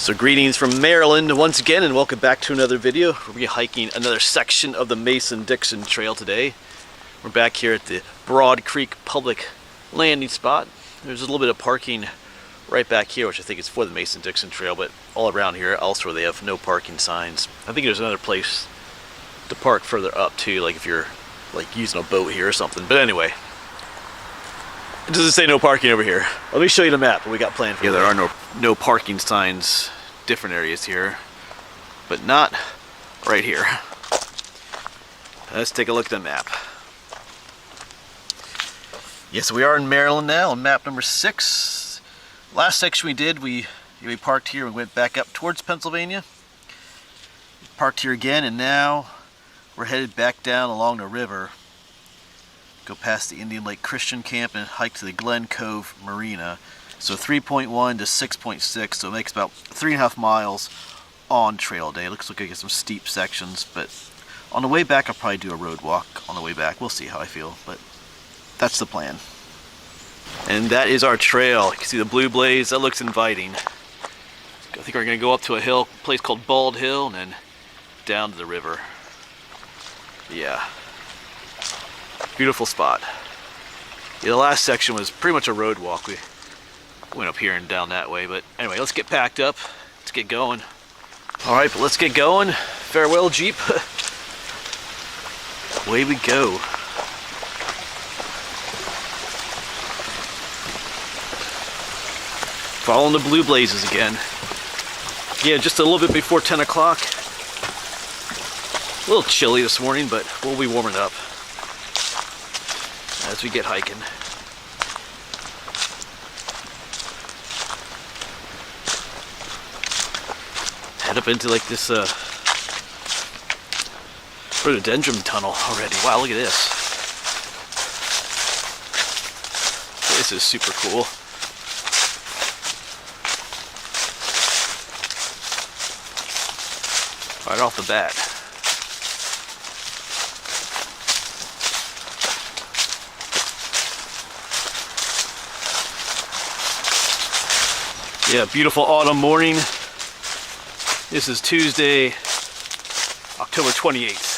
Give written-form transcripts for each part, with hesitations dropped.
So greetings from Maryland once again, and welcome back to another video. We'll be hiking another section of the Mason-Dixon trail today. We're back here at the Broad Creek public landing spot. There's a little bit of parking right back here, which I think is for the Mason-Dixon trail, but all around here elsewhere they have no parking signs. I think there's another place to park further up too, like if you're like using a boat here or something. But anyway, it doesn't say no parking over here. Let me show you the map what we got planned for you. There are no parking signs, different areas here, but not right here. Let's take a look at the map. Yes, we are in Maryland now on map number 6. Last section we did, we parked here and went back up towards Pennsylvania. Parked here again, and now we're headed back down along the river. Go past the Indian Lake Christian Camp and hike to the Glen, Cove, Marina. So 3.1 to 6.6, so it makes about 3.5 miles on trail day. It looks like I get some steep sections, but on the way back I'll probably do a road walk on the way back. We'll see how I feel, but that's the plan. And that is our trail. You can see the blue blaze. That looks inviting. I think we're going to go up to a hill, a place called Bald Hill, and then down to the river. Yeah. Beautiful spot. Yeah, the last section was pretty much a road walk. We went up here and down that way, but anyway, let's get packed up. Let's get going. All right, but let's get going. Farewell, Jeep. Away we go. Following the blue blazes again. Yeah, just a little bit before 10 o'clock. A little chilly this morning, but we'll be warming up as we get hiking. Head up into like this rhododendron tunnel already. Wow, look at this. This is super cool. Right off the bat. Yeah, beautiful autumn morning. This is Tuesday, October 28th.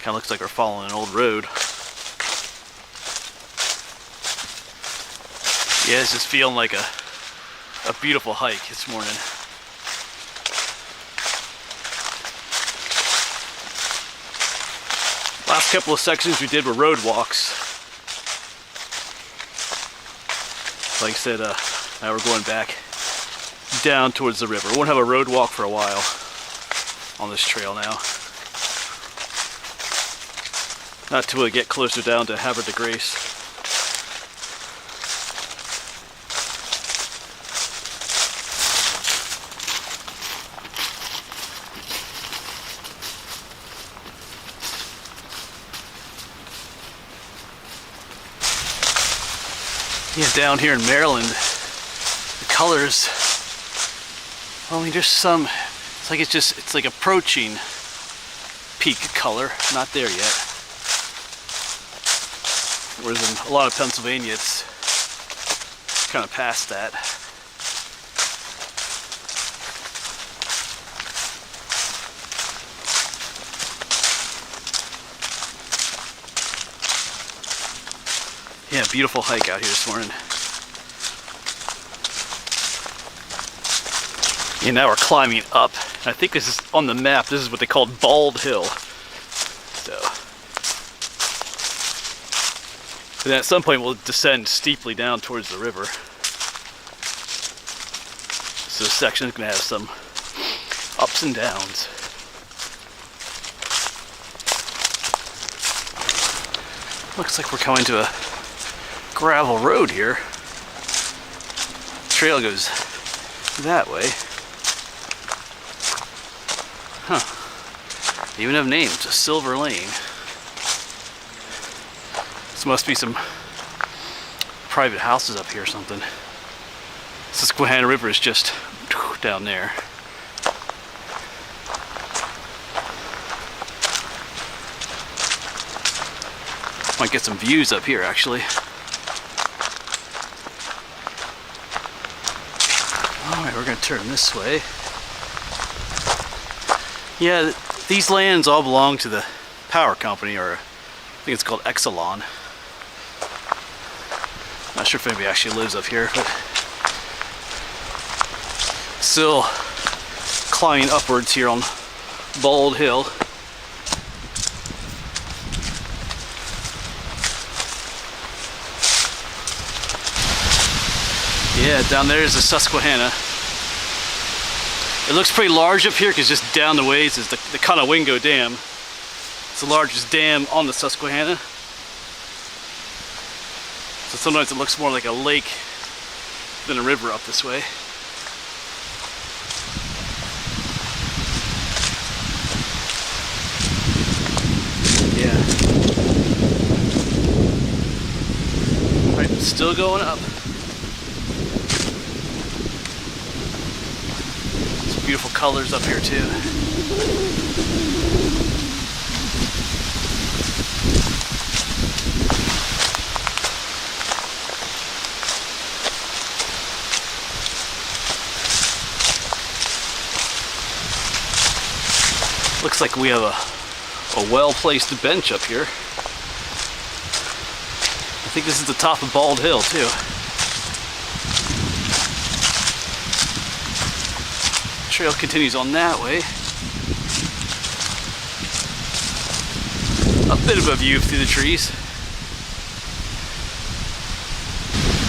Kind of looks like we're following an old road. Yeah, it's just feeling like a beautiful hike this morning. Last couple of sections we did were road walks. Like I said, now we're going back down towards the river. We won't have a road walk for a while on this trail now. Not till we get closer down to Havre de Grace. Yeah, down here in Maryland, the colors, well, I mean, there's some, it's like approaching peak color, not there yet. Whereas in a lot of Pennsylvania, it's kind of past that. Yeah, beautiful hike out here this morning. And now we're climbing up. I think this is on the map. This is what they call Bald Hill. So, and then at some point we'll descend steeply down towards the river. So this section is going to have some ups and downs. Looks like we're coming to a gravel road here. Trail goes that way. Huh. They even have names. A Silver Lane. This must be some private houses up here or something. Susquehanna River is just down there. Might get some views up here actually. Alright, we're gonna turn this way. Yeah, these lands all belong to the power company, or I think it's called Exelon. Not sure if anybody actually lives up here, but still climbing upwards here on Bald Hill. Yeah, down there is the Susquehanna. It looks pretty large up here because just down the ways is the Conowingo Dam. It's the largest dam on the Susquehanna. So sometimes it looks more like a lake than a river up this way. Yeah. Alright, still going up. Beautiful colors up here too. Looks like we have a well-placed bench up here. I think this is the top of Bald Hill too. Trail continues on that way. A bit of a view through the trees.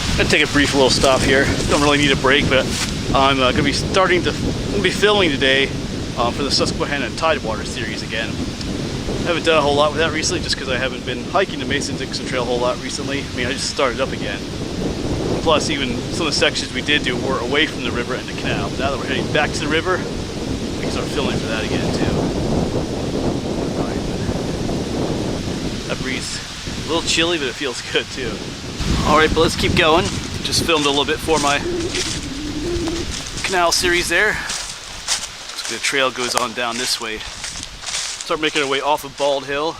I'm gonna take a brief little stop here. Don't really need a break, but I'm gonna be filming today for the Susquehanna and Tidewater series again. I haven't done a whole lot with that recently, just because I haven't been hiking the Mason-Dixon Trail a whole lot recently. I mean, I just started up again. Plus, even some of the sections we did do were away from the river and the canal. Now that we're heading back to the river, we can start filming for that again too. Right. That breeze, a little chilly, but it feels good too. All right, but let's keep going. Just filmed a little bit for my canal series there. So the trail goes on down this way. Start making our way off of Bald Hill,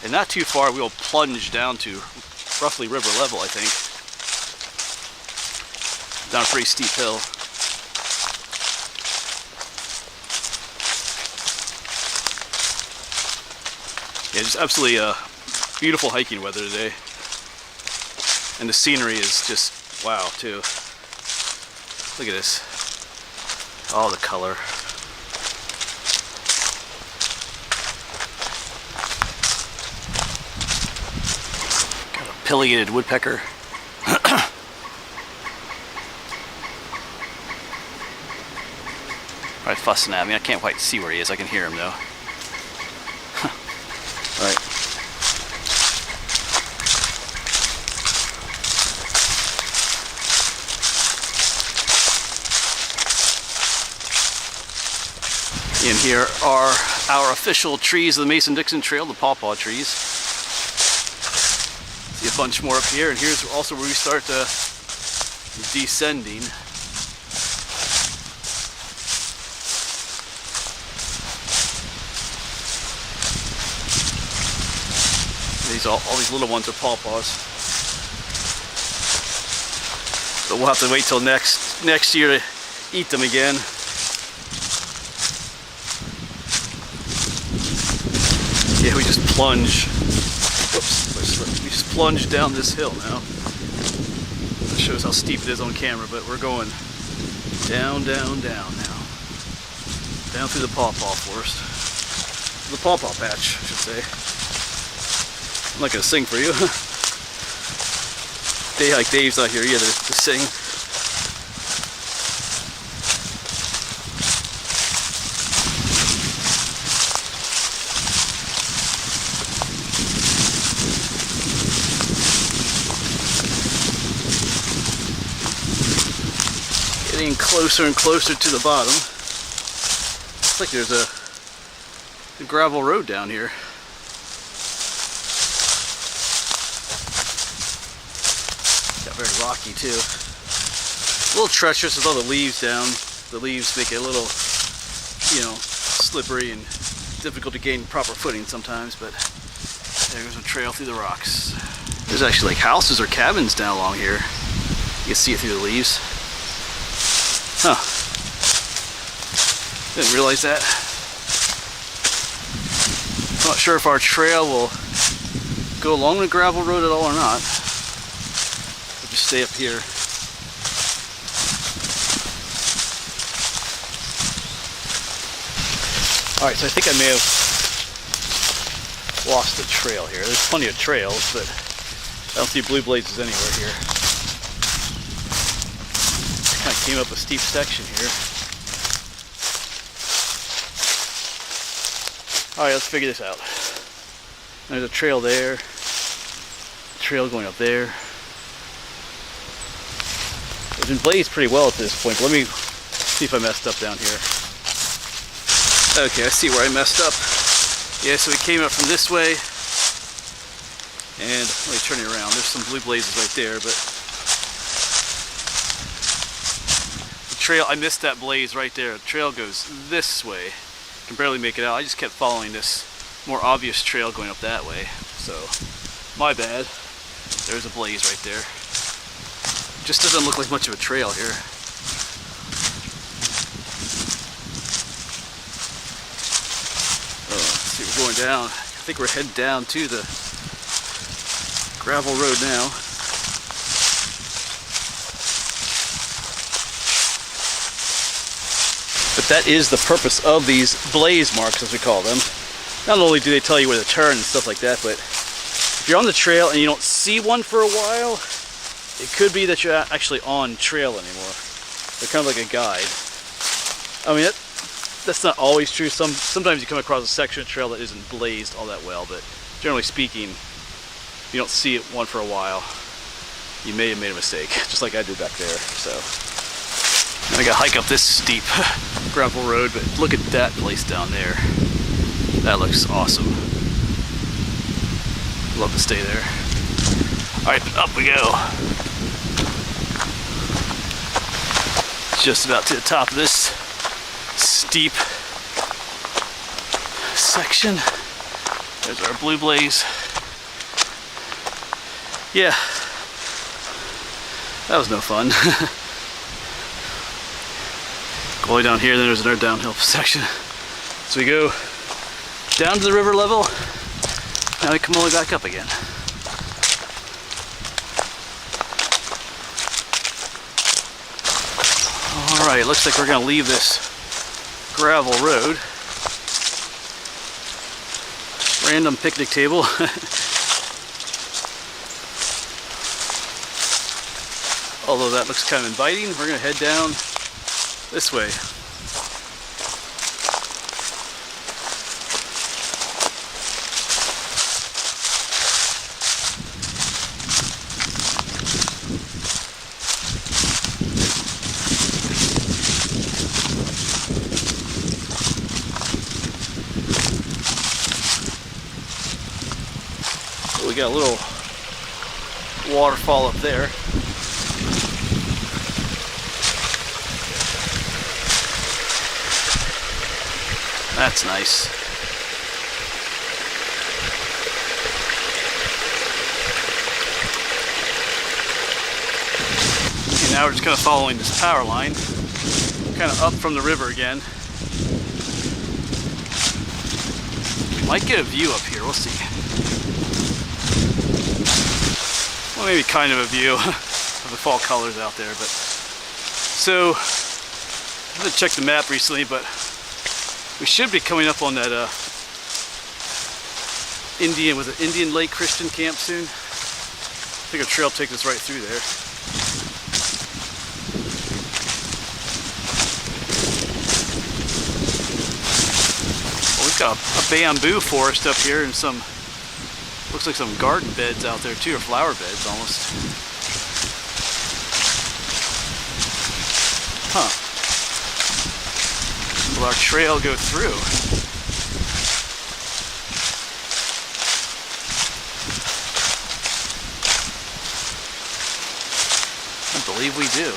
and not too far we'll plunge down to roughly river level, I think. Down a pretty steep hill. Yeah, just absolutely beautiful hiking weather today. And the scenery is just wow too. Look at this. All the color. Got a pileated woodpecker. Right, fussing at me. I can't quite see where he is. I can hear him though. Right. In here are our official trees of the Mason-Dixon Trail, the pawpaw trees. See a bunch more up here, and here's also where we start descending. All these little ones are pawpaws. So we'll have to wait till next year to eat them again. Yeah, we just plunge. Oops, we just plunge down this hill now. That shows how steep it is on camera, but we're going down, down, down now. Down through the pawpaw forest. The pawpaw patch, I should say. I'm not gonna sing for you. Day like Dave's not here either to sing. Getting closer and closer to the bottom. Looks like there's a gravel road down here. Very rocky too. A little treacherous with all the leaves down. The leaves make it a little, you know, slippery and difficult to gain proper footing sometimes, but There goes a trail through the rocks. There's actually like houses or cabins down along here. You can see it through the leaves. Huh. Didn't realize that. I'm not sure if our trail will go along the gravel road at all or not. We'll just stay up here. Alright, so I think I may have lost the trail here. There's plenty of trails, but I don't see blue blazes anywhere here. Kind of came up a steep section here. Alright, let's figure this out. There's a trail there. A trail going up there. It's been blazed pretty well at this point, but let me see if I messed up down here. Okay, I see where I messed up. Yeah, so we came up from this way. And let me turn it around. There's some blue blazes right there, but the trail, I missed that blaze right there. The trail goes this way. I can barely make it out. I just kept following this more obvious trail going up that way. So, my bad. There's a blaze right there. Just doesn't look like much of a trail here. Oh, let's see, we're going down. I think we're heading down to the gravel road now. But that is the purpose of these blaze marks, as we call them. Not only do they tell you where to turn and stuff like that, but if you're on the trail and you don't see one for a while, it could be that you're actually on trail anymore. They're kind of like a guide. I mean, that's not always true. Sometimes you come across a section of trail that isn't blazed all that well, but generally speaking, if you don't see it one for a while, you may have made a mistake, just like I did back there. So now I gotta hike up this steep gravel road, but look at that place down there. That looks awesome. Love to stay there. Alright, up we go. Just about to the top of this steep section. There's our blue blaze. Yeah, that was no fun. All the way down here, then there's another downhill section. So we go down to the river level, now we come all the way back up again. Alright, looks like we're going to leave this gravel road. Random picnic table. Although that looks kind of inviting, we're going to head down this way. We got a little waterfall up there. That's nice. And now we're just kind of following this power line, kind of up from the river again. We might get a view up here, we'll see. Well, maybe kind of a view of the fall colors out there, but so I haven't checked the map recently, but we should be coming up on that Indian Lake Christian camp soon. I think a trail takes us right through there. Well, we've got a bamboo forest up here and some, looks like some garden beds out there too, or flower beds almost. Huh. Will our trail go through? I believe we do.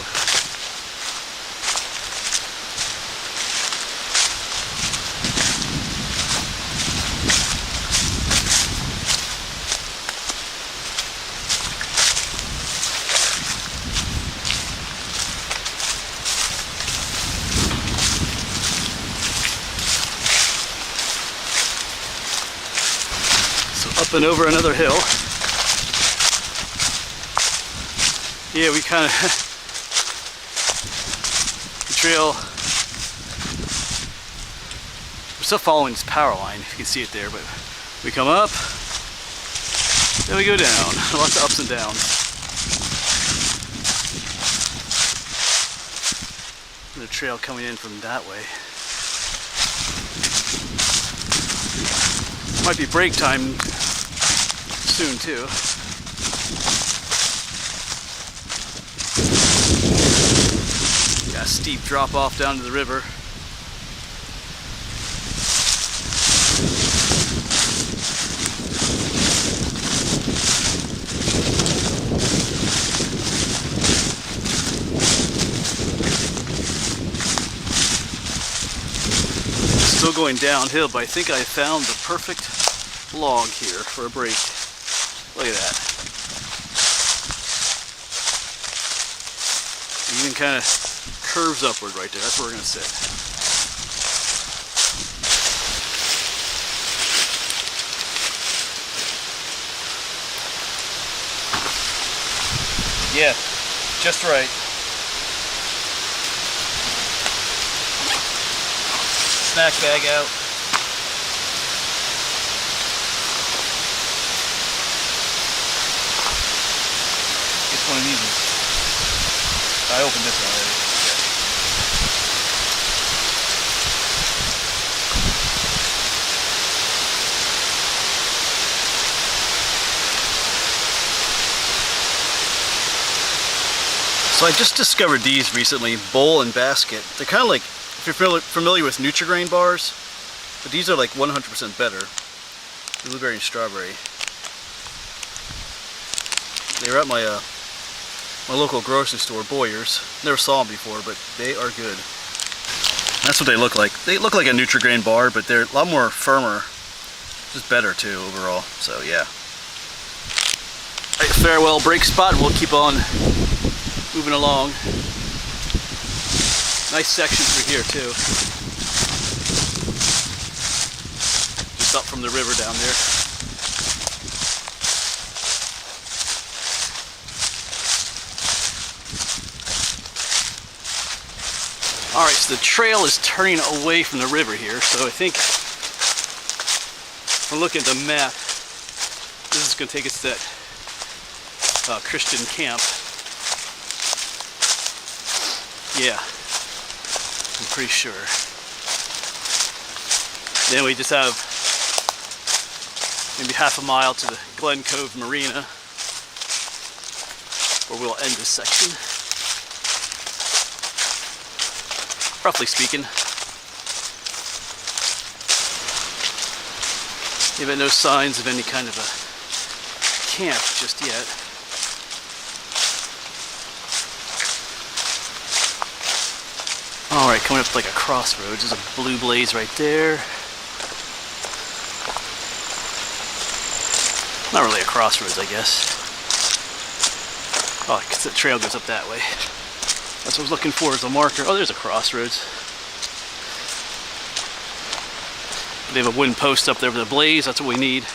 Up and over another hill. Yeah, we kind of the trail. We're still following this power line, if you can see it there, but we come up, then we go down. Lots of ups and downs. The trail coming in from that way. Might be break time soon too. Got a steep drop off down to the river. Still going downhill, but I think I found the perfect log here for a break. Look at that. It even kind of curves upward right there. That's where we're going to sit. Yeah, just right. Snack bag out. It's one of these. I opened this one already. So I just discovered these recently, bowl and basket. They're kind of like, if you're familiar with Nutri-Grain bars, but these are like 100% better. Blueberry and strawberry. They were at my my local grocery store, Boyer's. Never saw them before, but they are good. That's what they look like. They look like a Nutri-Grain bar, but they're a lot more firmer. Just better too overall. So yeah. All right, farewell break spot, and we'll keep on moving along. Nice section through here too. Just up from the river down there. Alright, so the trail is turning away from the river here, so I think if we're looking at the map, this is going to take us to that Christian camp. Yeah. I'm pretty sure. Then we just have maybe half a mile to the Glen, Cove, Marina, where we'll end this section. Roughly speaking. Yeah, but no signs of any kind of a camp just yet. Alright, coming up to like a crossroads. There's a blue blaze right there. Not really a crossroads, I guess. Oh, because the trail goes up that way. That's what I was looking for, is a marker. Oh, there's a crossroads. They have a wooden post up there for the blaze. That's what we need.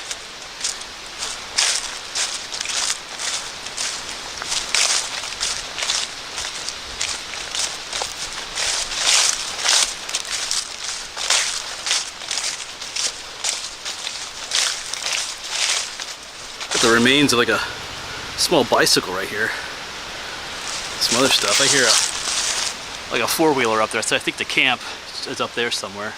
Got the remains of like a small bicycle right here. Some other stuff. I hear like a four-wheeler up there, so I think the camp is up there somewhere.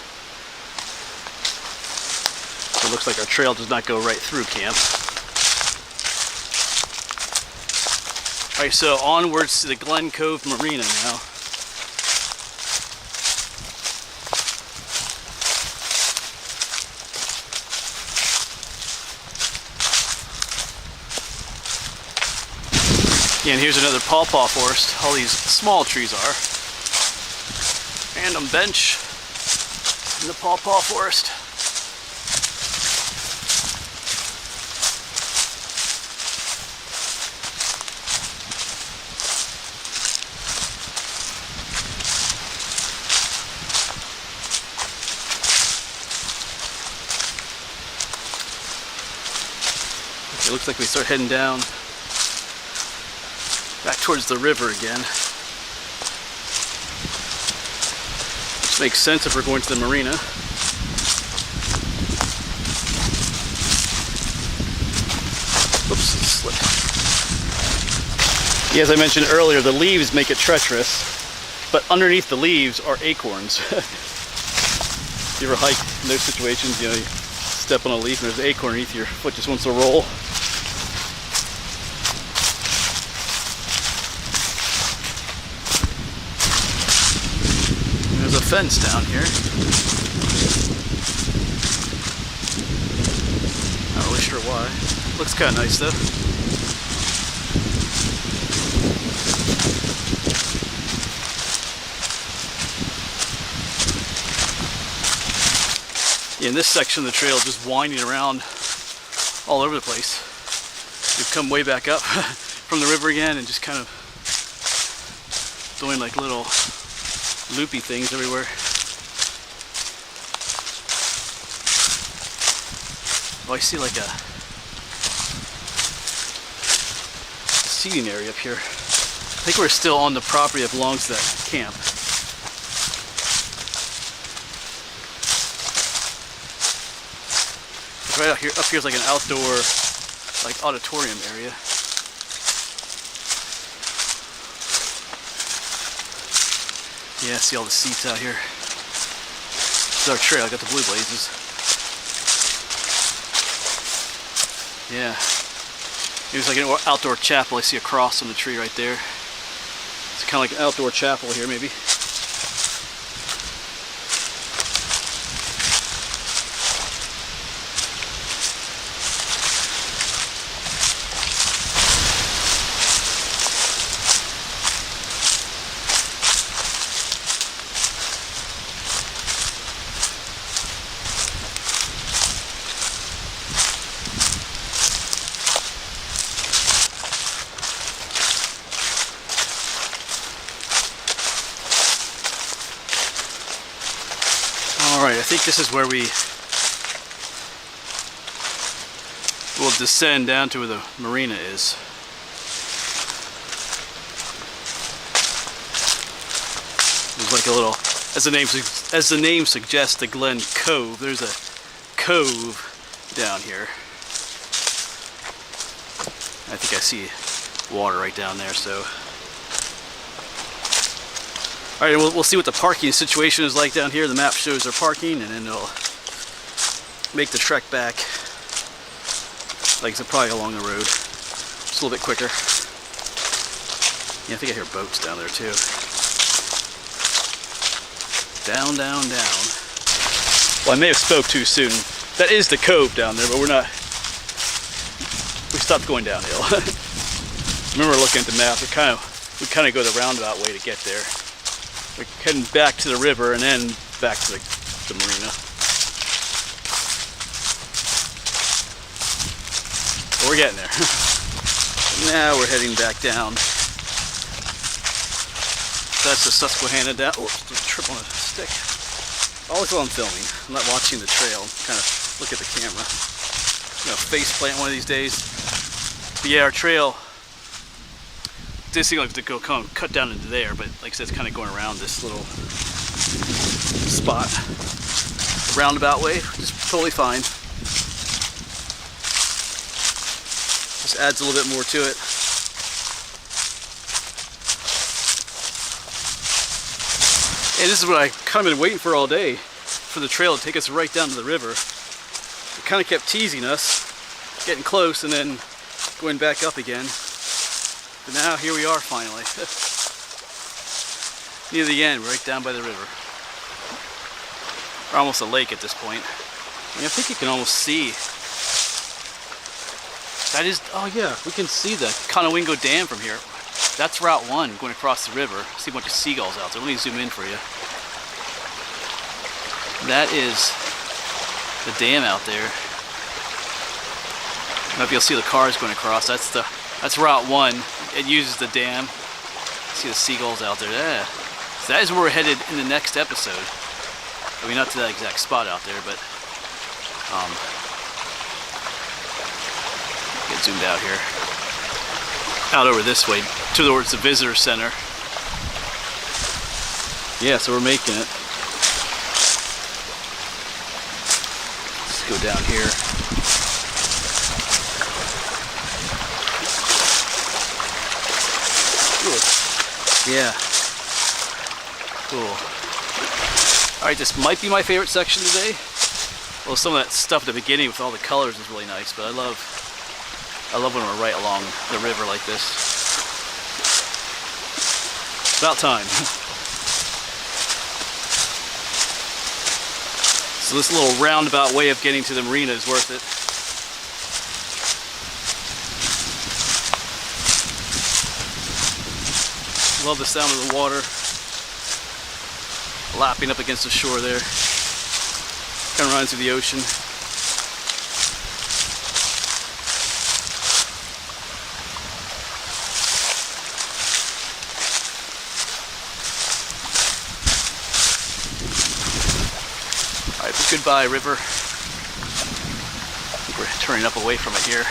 So it looks like our trail does not go right through camp. Alright, so onwards to the Glen, Cove, Marina now. Yeah, and here's another pawpaw forest. All these small trees are. Random bench in the pawpaw forest. It looks like we start heading down back towards the river again. Which makes sense if we're going to the marina. Oops, it slipped. Yeah, as I mentioned earlier, the leaves make it treacherous, but underneath the leaves are acorns. You ever hike in those situations, you know, you step on a leaf and there's an acorn underneath your foot just wants to roll. There's a fence down here. Not really sure why. Looks kind of nice though. Yeah, in this section of the trail, just winding around all over the place. We've come way back up from the river again and just kind of doing like little loopy things everywhere. Oh, I see like a seating area up here. I think we're still on the property that belongs to that camp. Right up here's like an outdoor, like auditorium area. Yeah, see all the seats out here. This is our trail. I got the blue blazes. Yeah. It's like an outdoor chapel. I see a cross on the tree right there. It's kind of like an outdoor chapel here, maybe. Alright, I think this is where we will descend down to where the marina is. There's like a little, as the name suggests, the Glen Cove. There's a cove down here. I think I see water right down there, so. Alright, we'll see what the parking situation is like down here. The map shows our parking, and then it'll make the trek back, like I said, probably along the road. Just a little bit quicker. Yeah, I think I hear boats down there too. Down, down, down. Well, I may have spoke too soon. That is the cove down there, but we're not. We stopped going downhill. Remember looking at the map, we kind of go the roundabout way to get there. We're heading back to the river and then back to the marina. But we're getting there. Now we're heading back down. That's the Susquehanna down. Oh, trip on a stick. Always while I'm filming, I'm not watching the trail. Kind of look at the camera. You know, face plant one of these days. But yeah, our trail. This thing like to go cut down into there, but like I said, it's kind of going around this little spot, roundabout way, which is totally fine. Just adds a little bit more to it. And this is what I kind of been waiting for all day, for the trail to take us right down to the river. It kind of kept teasing us, getting close and then going back up again. But now here we are finally. Near the end, right down by the river. We're almost a lake at this point. I mean, I think you can almost see. That is, oh yeah, we can see the Conowingo Dam from here. That's Route 1 going across the river. See a bunch of seagulls out there. Let me zoom in for you. That is the dam out there. I don't know if you'll see the cars going across. That's Route 1. It uses the dam. See the seagulls out there. Yeah. So that is where we're headed in the next episode. I mean, not to that exact spot out there, but get zoomed out here. Out over this way, towards the visitor center. Yeah, so we're making it. Let's go down here. Cool. Yeah. Cool. Alright, this might be my favorite section today. Well, some of that stuff at the beginning with all the colors is really nice, but I love when we're right along the river like this. About time. So this little roundabout way of getting to the marina is worth it. Love the sound of the water lapping up against the shore there. Kind of runs through the ocean. Alright, but goodbye, river. I think we're turning up away from it here.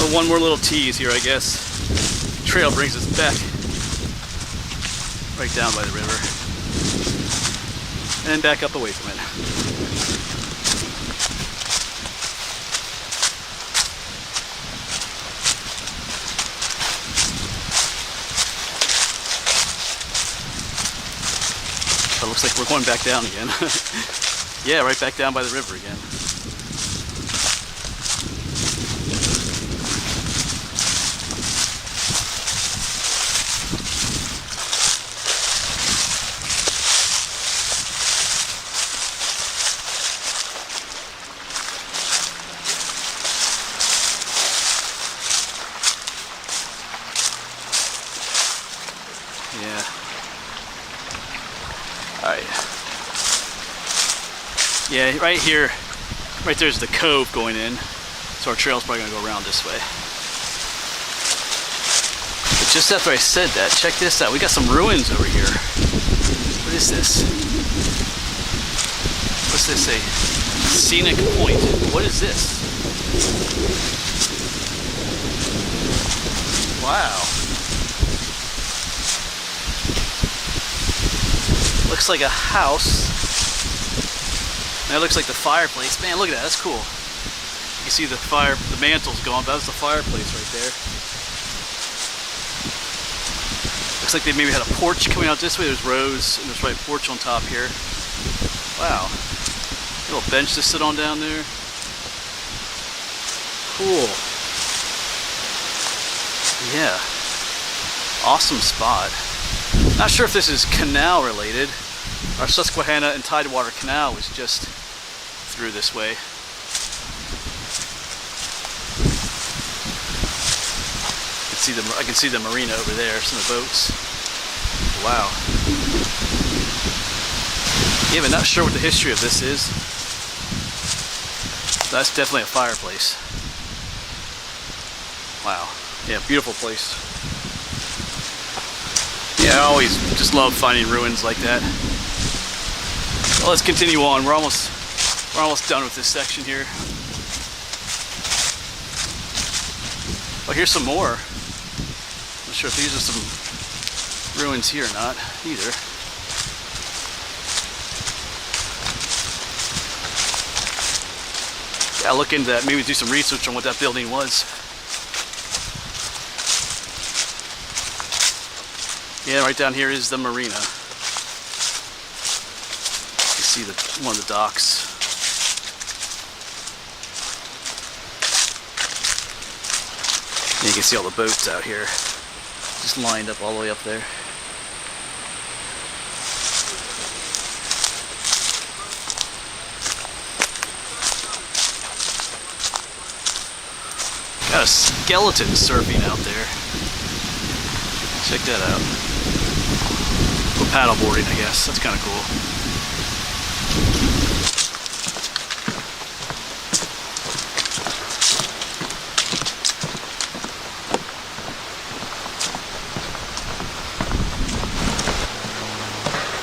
Oh, one more little tease here, I guess. Trail brings us back right down by the river and back up away from it. But it looks like we're going back down again. Yeah, right back down by the river again. Yeah. Alright. Yeah, right here, right there's the cove going in. So our trail's probably gonna go around this way. But just after I said that, check this out. We got some ruins over here. What is this? What's this say? Scenic Point. What is this? Wow. Looks like a house. That looks like the fireplace. Man, look at that. That's cool. You can see the mantle's gone, but that's the fireplace right there. Looks like they maybe had a porch coming out this way. There's rows, and there's right porch on top here. Wow. A little bench to sit on down there. Cool. Yeah. Awesome spot. Not sure if this is canal related. Our Susquehanna and Tidewater Canal was just through this way. I can see the marina over there, some of the boats. Wow. Yeah, but not sure what the history of this is. That's definitely a fireplace. Wow. Yeah, beautiful place. Yeah, I always just love finding ruins like that. Well, let's continue on. We're almost done with this section here. Oh, here's some more. Not sure if these are some ruins here or not either. Yeah, I'll look into that. Maybe do some research on what that building was. Yeah, right down here is the marina. You see one of the docks. And you can see all the boats out here, just lined up all the way up there. Got a skeleton surfing out there. Check that out. Or paddleboarding, I guess. That's kind of cool.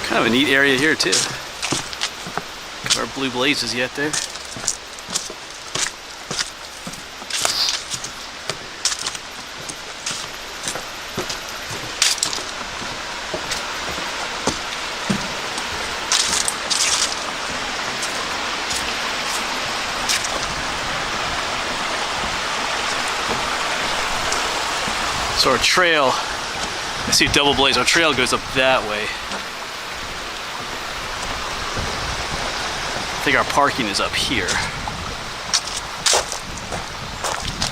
Kind of a neat area here too. blue blazes yet there. So our trail, I see a double blaze, our trail goes up that way. I think our parking is up here.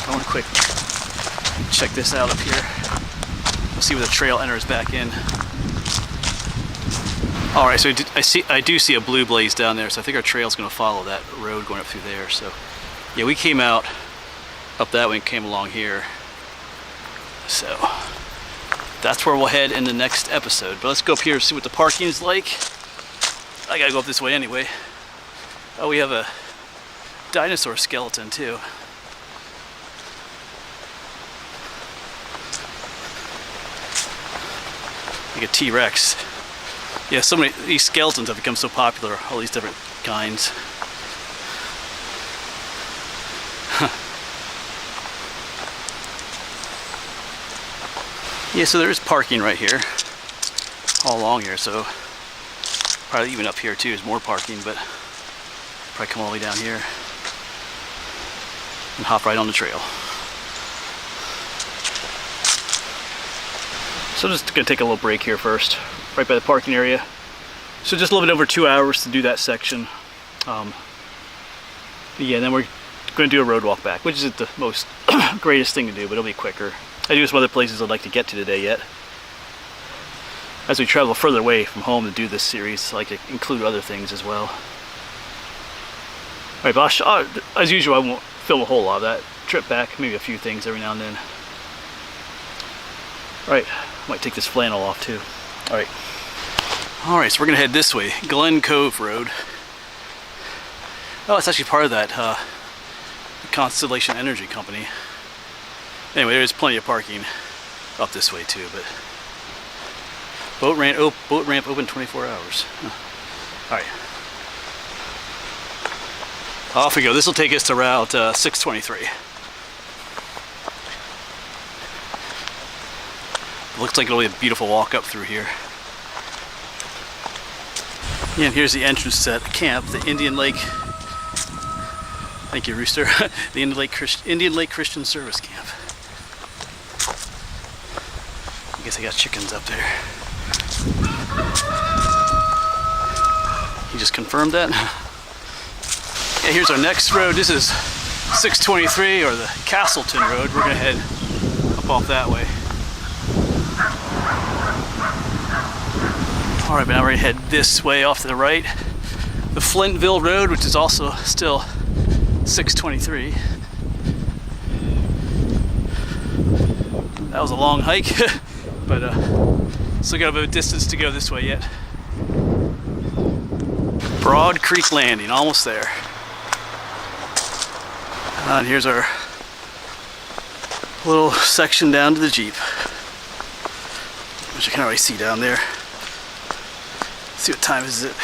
I want to quick check this out up here. We'll see where the trail enters back in. Alright, so I do see a blue blaze down there, so I think our trail's going to follow that road going up through there. So yeah, we came out up that way and came along here. So that's where we'll head in the next episode. But let's go up here and see what the parking is like. I gotta go up this way anyway. Oh, we have a dinosaur skeleton too. Like a T-Rex. Yeah, so many these skeletons have become so popular, all these different kinds. Yeah, so there is parking right here, all along here, so probably even up here too is more parking, but probably come all the way down here and hop right on the trail. So just gonna take a little break here first, right by the parking area. So just a little bit over 2 hours to do that section. Yeah, and then we're gonna do a road walk back, which isn't the most greatest thing to do, but it'll be quicker. I do have some other places I'd like to get to today yet. As we travel further away from home to do this series, I like to include other things as well. Alright, but as usual, I won't film a whole lot of that trip back, maybe a few things every now and then. Alright, might take this flannel off too. Alright, so we're gonna head this way, Glen Cove Road. Oh, it's actually part of that Constellation Energy Company. Anyway, there's plenty of parking up this way too, but boat ramp open 24 hours. Alright. Off we go. This will take us to Route 623. Looks like it'll be a beautiful walk up through here. Yeah, and here's the entrance to the camp, the Indian Lake. Thank you, Rooster. The Indian Lake Christian Service Camp. I guess I got chickens up there. He just confirmed that. Yeah, here's our next road. This is 623, or the Castleton Road. We're gonna head up off that way. All right, but now we're gonna head this way off to the right. The Flintville Road, which is also still 623. That was a long hike, but still got a bit of distance to go this way yet. Broad Creek Landing, almost there. And here's our little section down to the Jeep, which you can already see down there. Let's see what time is it.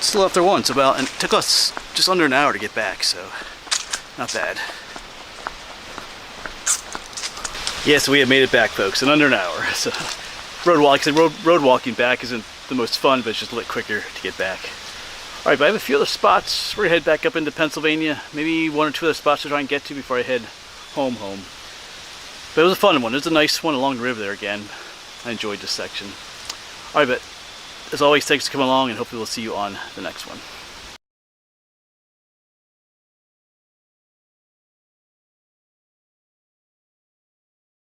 Still after 1, so about, and it took us just under an hour to get back, so not bad. Yeah, so we have made it back, folks, in under an hour. So road walking back isn't the most fun, but it's just a little quicker to get back. All right, but I have a few other spots. We're gonna head back up into Pennsylvania. Maybe 1 or 2 other spots to try and get to before I head home. But it was a fun one. It was a nice one along the river there again. I enjoyed this section. All right, but as always, thanks for coming along, and hopefully we'll see you on the next one.